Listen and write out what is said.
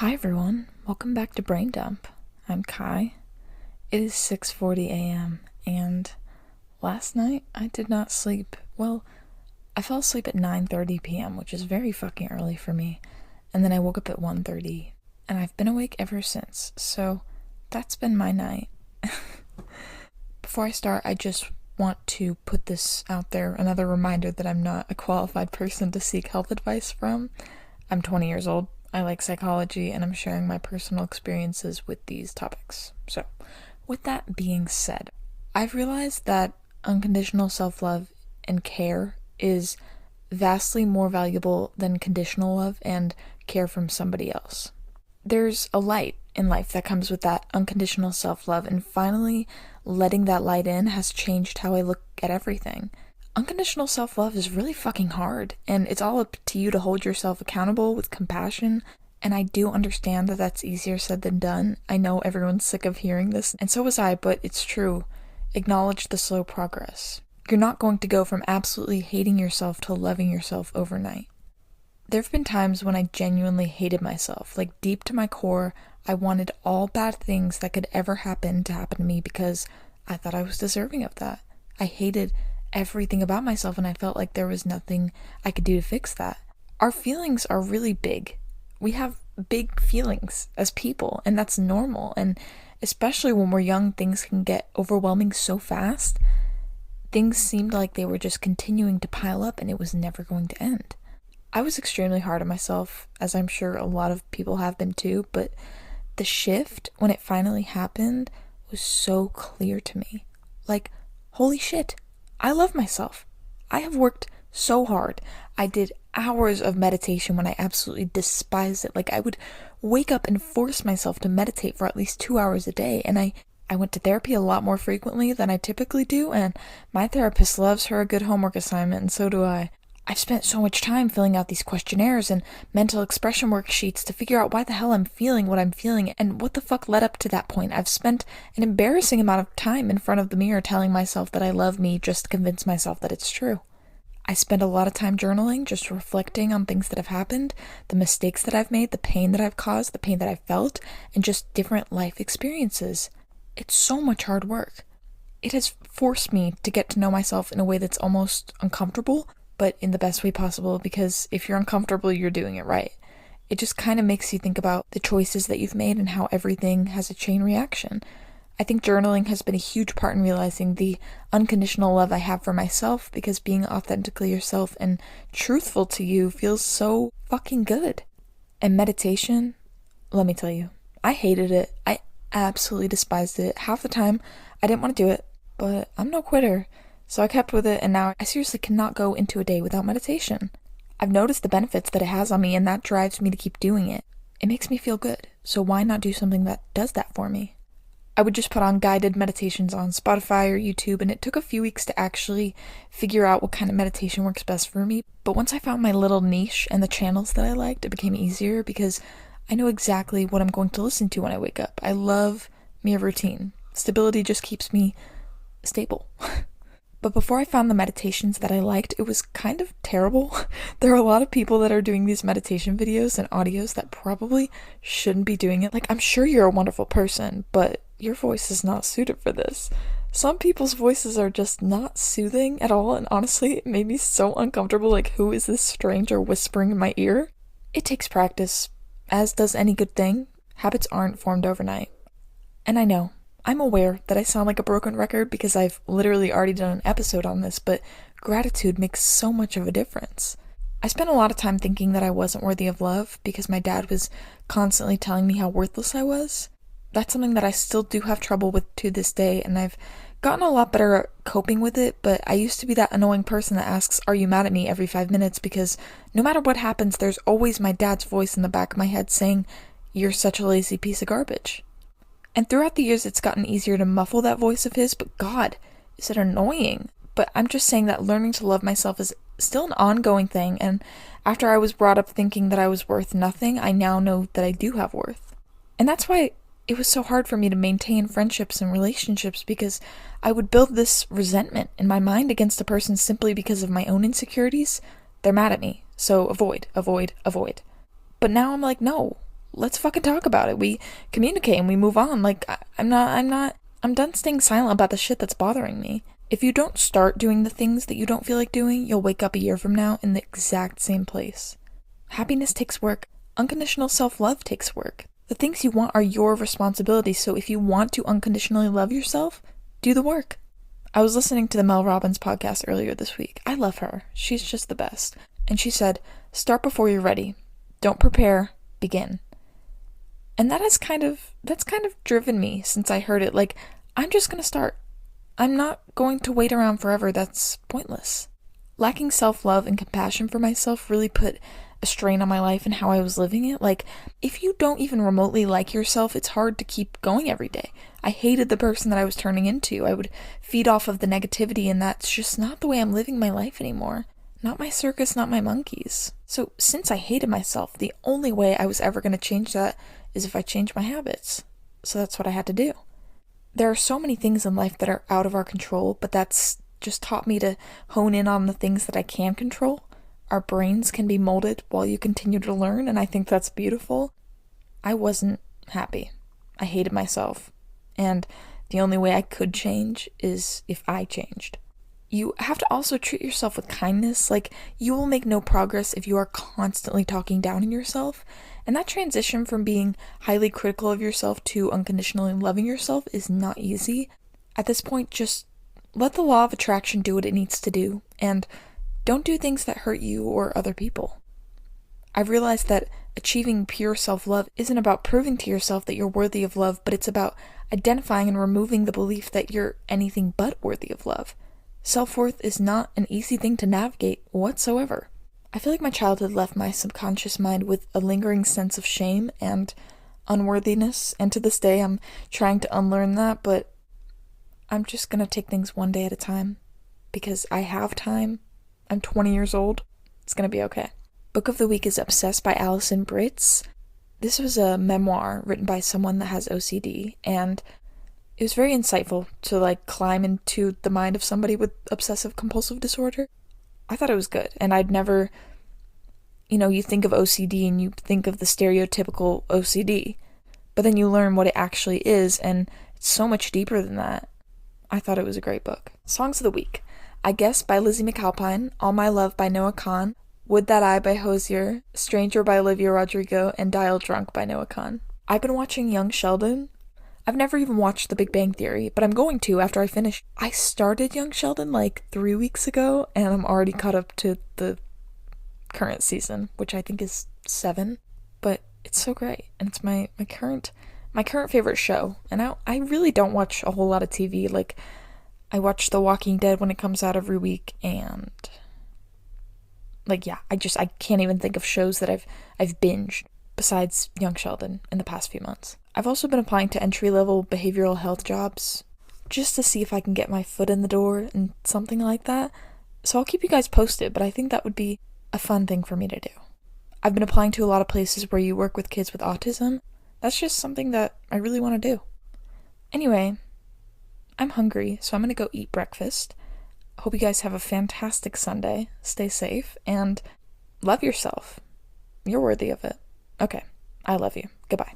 Hi everyone, welcome back to Brain Dump. I'm Kai. It is 6:40 a.m. and last night I did not sleep. Well, I fell asleep at 9:30 p.m., which is very fucking early for me, and then I woke up at 1:30, and I've been awake ever since, so that's been my night. Before I start, I just want to put this out there, another reminder that I'm not a qualified person to seek health advice from. I'm 20 years old. I like psychology, and I'm sharing my personal experiences with these topics. So, with that being said, I've realized that unconditional self-love and care is vastly more valuable than conditional love and care from somebody else. There's a light in life that comes with that unconditional self-love, and finally letting that light in has changed how I look at everything. Unconditional self-love is really fucking hard, and it's all up to you to hold yourself accountable with compassion, and I do understand that that's easier said than done. I know everyone's sick of hearing this, and so was I, but it's true. Acknowledge the slow progress. You're not going to go from absolutely hating yourself to loving yourself overnight. There have been times when I genuinely hated myself, like deep to my core, I wanted all bad things that could ever happen to me because I thought I was deserving of that. I hated everything about myself, and I felt like there was nothing I could do to fix that. Our feelings are really big. We have big feelings as people, and that's normal, and especially when we're young, things can get overwhelming so fast. Things seemed like they were just continuing to pile up, and it was never going to end. I was extremely hard on myself, as I'm sure a lot of people have been too, but the shift, when it finally happened, was so clear to me. Like, holy shit, I love myself. I have worked so hard. I did hours of meditation when I absolutely despised it. Like, I would wake up and force myself to meditate for at least 2 hours a day, and I went to therapy a lot more frequently than I typically do, and my therapist loves her a good homework assignment, and so do I. I've spent so much time filling out these questionnaires and mental expression worksheets to figure out why the hell I'm feeling what I'm feeling and what the fuck led up to that point. I've spent an embarrassing amount of time in front of the mirror telling myself that I love me just to convince myself that it's true. I spend a lot of time journaling, just reflecting on things that have happened, the mistakes that I've made, the pain that I've caused, the pain that I've felt, and just different life experiences. It's so much hard work. It has forced me to get to know myself in a way that's almost uncomfortable, but in the best way possible, because if you're uncomfortable, you're doing it right. It just kind of makes you think about the choices that you've made and how everything has a chain reaction. I think journaling has been a huge part in realizing the unconditional love I have for myself, because being authentically yourself and truthful to you feels so fucking good. And meditation, let me tell you, I hated it. I absolutely despised it. Half the time, I didn't want to do it, but I'm no quitter. So I kept with it, and now I seriously cannot go into a day without meditation. I've noticed the benefits that it has on me, and that drives me to keep doing it. It makes me feel good, so why not do something that does that for me? I would just put on guided meditations on Spotify or YouTube, and it took a few weeks to actually figure out what kind of meditation works best for me. But once I found my little niche and the channels that I liked, it became easier because I know exactly what I'm going to listen to when I wake up. I love me a routine. Stability just keeps me stable. But before I found the meditations that I liked, it was kind of terrible. There are a lot of people that are doing these meditation videos and audios that probably shouldn't be doing it. Like, I'm sure you're a wonderful person, but your voice is not suited for this. Some people's voices are just not soothing at all, and honestly, it made me so uncomfortable. Like, who is this stranger whispering in my ear? It takes practice, as does any good thing. Habits aren't formed overnight. And I know, I'm aware that I sound like a broken record because I've literally already done an episode on this, but gratitude makes so much of a difference. I spent a lot of time thinking that I wasn't worthy of love because my dad was constantly telling me how worthless I was. That's something that I still do have trouble with to this day, and I've gotten a lot better at coping with it, but I used to be that annoying person that asks, "Are you mad at me?" every 5 minutes, because no matter what happens, there's always my dad's voice in the back of my head saying, "You're such a lazy piece of garbage." And throughout the years, it's gotten easier to muffle that voice of his, but God, is it annoying. But I'm just saying that learning to love myself is still an ongoing thing, and after I was brought up thinking that I was worth nothing, I now know that I do have worth. And that's why it was so hard for me to maintain friendships and relationships, because I would build this resentment in my mind against a person simply because of my own insecurities. They're mad at me, so avoid, avoid, avoid. But now I'm like, no, let's fucking talk about it. We communicate and we move on. Like, I'm done staying silent about the shit that's bothering me. If you don't start doing the things that you don't feel like doing, you'll wake up a year from now in the exact same place. Happiness takes work. Unconditional self-love takes work. The things you want are your responsibility, so if you want to unconditionally love yourself, do the work. I was listening to the Mel Robbins podcast earlier this week. I love her. She's just the best. And she said, start before you're ready. Don't prepare, begin. And that's kind of driven me since I heard it. Like, I'm just going to start. I'm not going to wait around forever. That's pointless. Lacking self-love and compassion for myself really put a strain on my life and how I was living it. Like, if you don't even remotely like yourself, it's hard to keep going every day. I hated the person that I was turning into. I would feed off of the negativity, and that's just not the way I'm living my life anymore. Not my circus, not my monkeys. So since I hated myself, the only way I was ever going to change that is if I changed my habits. So that's what I had to do. There are so many things in life that are out of our control, but that's just taught me to hone in on the things that I can control. Our brains can be molded while you continue to learn, and I think that's beautiful. I wasn't happy. I hated myself. And the only way I could change is if I changed. You have to also treat yourself with kindness. Like, you will make no progress if you are constantly talking down on yourself. And that transition from being highly critical of yourself to unconditionally loving yourself is not easy. At this point, just let the law of attraction do what it needs to do, and don't do things that hurt you or other people. I've realized that achieving pure self-love isn't about proving to yourself that you're worthy of love, but it's about identifying and removing the belief that you're anything but worthy of love. Self-worth is not an easy thing to navigate whatsoever. I feel like my childhood left my subconscious mind with a lingering sense of shame and unworthiness, and to this day I'm trying to unlearn that, but I'm just gonna take things one day at a time, because I have time. I'm 20 years old. It's gonna be okay. Book of the week is Obsessed by Alison Britz. This was a memoir written by someone that has OCD, and it was very insightful to climb into the mind of somebody with obsessive compulsive disorder. I thought it was good, and I'd never, you think of OCD and you think of the stereotypical OCD, but then you learn what it actually is, and it's so much deeper than that. I thought it was a great book. Songs of the week. I Guess by Lizzie McAlpine, All My Love by Noah Kahan, Would That I by Hozier, Stranger by Olivia Rodrigo, and Dial Drunk by Noah Kahan. I've been watching Young Sheldon. I've never even watched The Big Bang Theory, but I'm going to after I finish. I started Young Sheldon 3 weeks ago, and I'm already caught up to the current season, which I think is 7, but it's so great, and it's my current favorite show. And I really don't watch a whole lot of TV. I watch The Walking Dead when it comes out every week, and I can't even think of shows that I've binged besides Young Sheldon in the past few months. I've also been applying to entry-level behavioral health jobs just to see if I can get my foot in the door and something like that. So I'll keep you guys posted, but I think that would be a fun thing for me to do. I've been applying to a lot of places where you work with kids with autism. That's just something that I really want to do. Anyway, I'm hungry, so I'm going to go eat breakfast. Hope you guys have a fantastic Sunday. Stay safe and love yourself. You're worthy of it. Okay, I love you. Goodbye.